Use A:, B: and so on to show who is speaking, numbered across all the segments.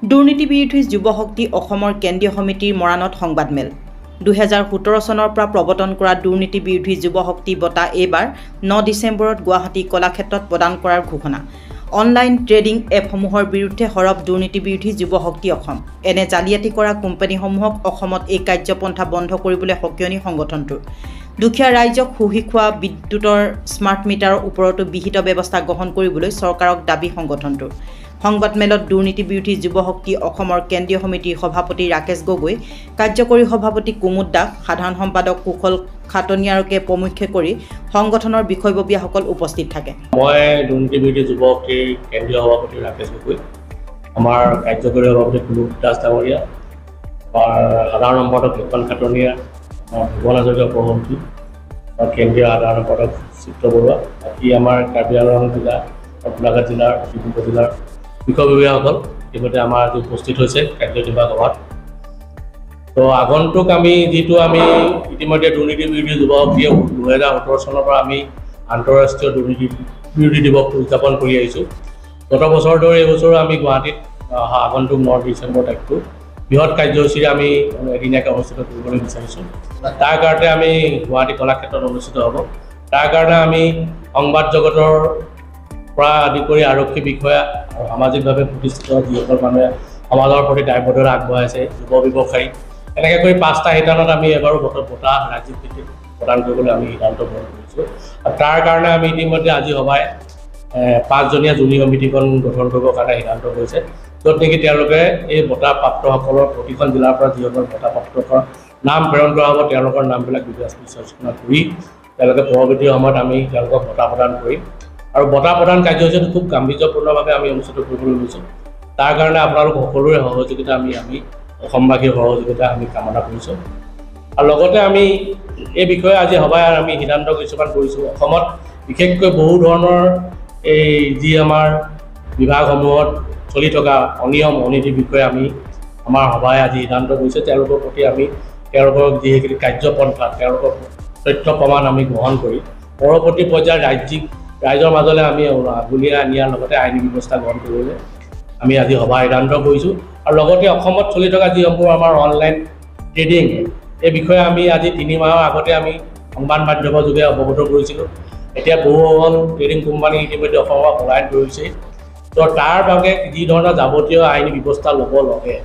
A: দুৰ্নীতি বিৰোধী যুৱ শক্তি অসমৰ কেন্দ্ৰীয় সমিতিৰ মৰাণত সংবাদমেল 2017 চনৰ পৰা প্ৰৱৰ্তন কৰা দুৰ্নীতি বিৰোধী যুৱ শক্তি বঁটা এইবাৰ 9 ডিচেম্বৰত গুৱাহাটী কলাক্ষেত্ৰত প্ৰদান কৰাৰ ঘোষণা। অনলাইন ট্ৰেডিং এপসমূহৰ বিৰুদ্ধে সৰব দুৰ্নীতি বিৰোধী যুৱ শক্তি অসম। এনে জালিয়াতি কৰা কোম্পানীসমূহক অসমত এই কাৰ্যপন্থা বন্ধ কৰিবলৈ সক্ৰিয়ণী সংগঠনটোৰ। দুখীয়া ৰাইজক সুহি খোৱা বিদ্যুতৰ স্মাৰ্ট মিটাৰৰ ওপৰতো বিহিত ব্যৱস্থা গ্ৰহণ কৰিবলৈ চৰকাৰক দাবী সংগঠনটোৰ। সংবাদমেলত দুৰ্নীতি বিৰোধী যুৱ শক্তি অসমৰ কেন্দ্ৰীয় সমিতিৰ সভাপতি ৰাকেশ গগৈ, কাৰ্যকৰী সভাপতি কুমুদ দাস, সাধাৰণ সম্পাদক কুশল খাটনিয়াৰকে প্ৰমুখ্যে কৰি সংগঠনৰ বিষয়ববীয়াসকল উপস্থিত থাকে।
B: মই দুৰ্নীতি বিৰোধী যুৱ শক্তিৰ কেন্দ্ৰীয় সভাপতি ৰাকেশ গগৈ, আমাৰ কাৰ্যকৰী সভাপতি কুমুদ দাস ডাঙৰীয়া, সাধাৰণ সম্পাদক কুশল খাটনিয়াৰ, ভুৱন হাজৰিকা সভাপতি, কেন্দ্ৰীয় সাধাৰণ সম্পাদক চিত্ৰ বৰুৱা, বাকী আমাৰ কাৰ্বি আংলং জিলা, গোলাঘাট জিলাৰ, ডিব্ৰুগড় জিলাৰ বিষয়ববীয়াসকল ইতিমধ্যে আমাৰ আজি উপস্থিত হৈছে কাৰ্যনিৰ্বাহক সভাত। তো আগন্তুক আমি ইতিমধ্যে দুৰ্নীতি বিৰোধী যুৱ শক্তিয়ে 2017 চনৰ পৰা আমি আন্তঃৰাষ্ট্ৰীয় দুৰ্নীতি বিৰোধী দিৱস উদযাপন কৰি আহিছোঁ। গত বছৰ দৰে এইবছৰো আমি গুৱাহাটীত আগন্তুক 9 ডিচেম্বৰ তাৰিখটো বৃহৎ কাৰ্যসূচীৰে আমি এদিনীয়াকৈ অনুষ্ঠিত কৰিবলৈ বিচাৰিছোঁ। তাৰ কাৰণে আমি গুৱাহাটী কলাক্ষেত্ৰত অনুষ্ঠিত হ'ব। তাৰ কাৰণে আমি সংবাদ জগতৰ পৰা আদি কৰি আৰক্ষী বিষয়া আৰু সামাজিকভাৱে প্ৰতিষ্ঠিত যিসকল মানুহে সমাজৰ প্ৰতি দায়বদ্ধতা আগবঢ়াইছে, যুৱ ব্যৱসায়ী, এনেকৈ কৰি 5টা শিতানত আমি এবাৰো বঁটা ৰাজ্যিক ভিত্তিত প্ৰদান কৰিবলৈ আমি সিদ্ধান্ত গ্ৰহণ কৰিছোঁ। আৰু তাৰ কাৰণে আমি ইতিমধ্যে আজি সভাই 5জনীয়া জুৰি সমিতিখন গঠন কৰিবৰ কাৰণে সিদ্ধান্ত কৰিছে, য'ত নেকি তেওঁলোকে এই বঁটা প্ৰাপ্তসকলৰ প্ৰতিখন জিলাৰ পৰা যিসকল বঁটা প্ৰাপ্তকৰ নাম প্ৰেৰণ কৰা হ'ব, তেওঁলোকৰ নামবিলাক বিবেচনা কৰি তেওঁলোকে পৰৱৰ্তী সময়ত আমি তেওঁলোকক বঁটা প্ৰদান কৰিম। আৰু বঁটা প্ৰদান কাৰ্যসূচীটো খুব গাম্ভীৰ্যপূৰ্ণভাৱে আমি অনুষ্ঠিত কৰিবলৈ লৈছোঁ। তাৰ কাৰণে আপোনালোক সকলোৰে সহযোগিতা আমি অসমবাসীৰ সহযোগিতা আমি কামনা কৰিছোঁ। আৰু লগতে আমি এই বিষয়ে আজি সভাই আমি সিদ্ধান্ত কিছুমান কৰিছোঁ। অসমত বিশেষকৈ বহু ধৰণৰ এই যি আমাৰ বিভাগসমূহত চলি থকা অনিয়ম অনীতিৰ বিষয়ে আমাৰ সভাই আজি সিদ্ধান্ত কৰিছে। তেওঁলোকৰ প্ৰতি আমি তেওঁলোকৰ যিখিনি কাৰ্যপন্থা, তেওঁলোকৰ তথ্য প্ৰমাণ আমি গ্ৰহণ কৰি পৰৱৰ্তী পৰ্যায়ৰ ৰাইজৰ মাজলৈ আমি আগুলিয়াই নিয়াৰ লগতে আইনী ব্যৱস্থা গ্ৰহণ কৰিবলৈ আমি আজি সভা সিদ্ধান্ত কৰিছোঁ। আৰু লগতে অসমত চলি থকা যিসমূহ আমাৰ অনলাইন ট্ৰেডিং, এই বিষয়ে আমি আজি 3 মাহৰ আগতে আমি সংবাদ মাধ্যমৰ যোগে অৱগত কৰিছিলোঁ। এতিয়া বহুসকল ট্ৰেডিং কোম্পানী ইতিমধ্যে অসমৰ পৰা পলায়ন কৰিছে। তো তাৰ বাবে যি ধৰণৰ যাৱতীয় আইনী ব্যৱস্থা ল'ব লাগে,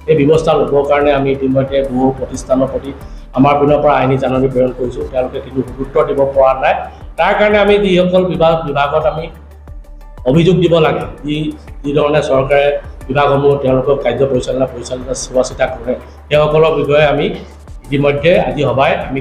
B: এই ব্যৱস্থা ল'বৰ কাৰণে আমি ইতিমধ্যে বহু প্ৰতিষ্ঠানৰ প্ৰতি আমাৰ পিনৰ পৰা আইনী জাননী প্ৰেৰণ কৰিছোঁ। তেওঁলোকে কিন্তু গুৰুত্ব দিব পৰা নাই। তাৰ কাৰণে আমি যিসকল বিভাগত আমি অভিযোগ দিব লাগে, যি ধৰণে চৰকাৰে বিভাগসমূহ তেওঁলোকৰ কাৰ্য পৰিচালনা চোৱা চিতা কৰে, সেইসকলৰ বিষয়ে আমি ইতিমধ্যে আজি সভাই আমি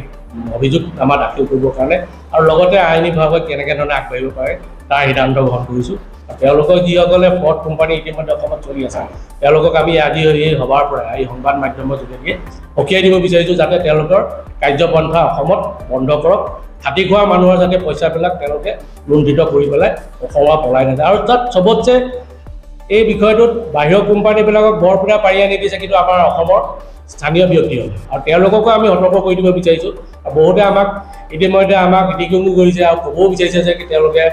B: অভিযোগ আমাৰ দাখিল কৰিবৰ কাৰণে আৰু লগতে আইনী বিভাগে কেনেকৈ ধৰণে আগবাঢ়িব পাৰে তাৰ সিদ্ধান্ত গ্ৰহণ কৰিছোঁ। তেওঁলোকক যিসকলে ফ্ৰড কোম্পানী ইতিমধ্যে অসমত চলি আছে, তেওঁলোকক আমি আজি এই সভাৰ পৰা এই সংবাদ মাধ্যমৰ যোগেদি সকীয়াই দিব বিচাৰিছোঁ, যাতে তেওঁলোকৰ কাৰ্যপন্থা অসমত বন্ধ কৰক। খাটি খোৱা মানুহৰ যাতে পইচাবিলাক তেওঁলোকে লুণ্ঠিত কৰি পেলাই অসমৰ পলাই নাযায়। আৰু তাত চবতছে এই বিষয়টোত বাহিৰৰ কোম্পানীবিলাকক বৰপুৰা পাৰি আনি দিছে, কিন্তু আমাৰ অসমৰ স্থানীয় ব্যক্তিসকলে। আৰু তেওঁলোককো আমি সতৰ্ক কৰি দিব বিচাৰিছোঁ। আৰু বহুতে ইতিমধ্যে আমাক ইতিকিংও কৰিছে আৰু ক'বও বিচাৰিছে যে তেওঁলোকে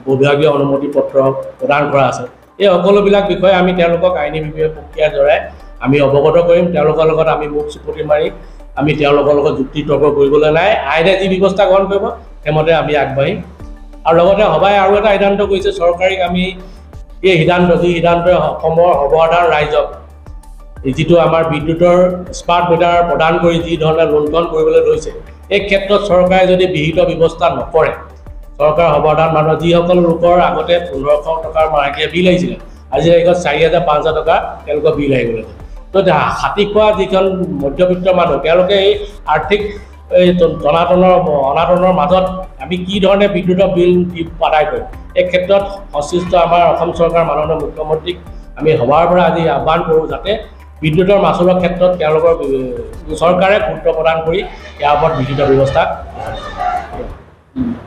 B: বিভাগীয় অনুমতি পত্ৰ প্ৰদান কৰা আছে। এই সকলোবিলাক বিষয়ে আমি তেওঁলোকক আইনী প্ৰক্ৰিয়াৰ দ্বাৰাই আমি অৱগত কৰিম। তেওঁলোকৰ লগত আমি মুখ চুপতি মাৰি আমি তেওঁলোকৰ লগত যুক্তি তৰ্ক কৰিবলৈ নাই। আইনে যি ব্যৱস্থা গ্ৰহণ কৰিব সেইমতে আমি আগবাঢ়িম। আৰু লগতে সভাই আৰু এটা সিদ্ধান্ত কৰিছে, চৰকাৰীক আমি যি সিদ্ধান্তই অসমৰ সৰ্বসাধাৰণ ৰাইজক যিটো আমাৰ বিদ্যুতৰ স্মাৰ্ট মিটাৰ প্ৰদান কৰি যি ধৰণে লুণ্ঠন কৰিবলৈ লৈছে, এই ক্ষেত্ৰত চৰকাৰে যদি বিহিত ব্যৱস্থা নকৰে, চৰকাৰৰ সৰ্বসাধাৰণ মানুহৰ যিসকল লোকৰ আগতে 1500 টকাৰ মাহেকীয়া বিল আহিছিলে, আজি তাৰিখত 4000 5000 টকা তেওঁলোকৰ বিল আহি গ'লে। তো খাটি খোৱা যিখন মধ্যবিত্ত মানুহ, তেওঁলোকে এই আৰ্থিক অনাটনৰ মাজত আমি কি ধৰণে বিদ্যুতৰ বিল আদায় কৰিম, এই ক্ষেত্ৰত সংশ্লিষ্ট আমাৰ অসম চৰকাৰৰ মাননীয় মুখ্যমন্ত্ৰীক আমি সভাৰ পৰা আজি আহ্বান কৰোঁ, যাতে বিদ্যুতৰ মাচুলৰ ক্ষেত্ৰত তেওঁলোকৰ চৰকাৰে গুৰুত্ব প্ৰদান কৰি ইয়াৰ ওপৰত বিহিত ব্যৱস্থা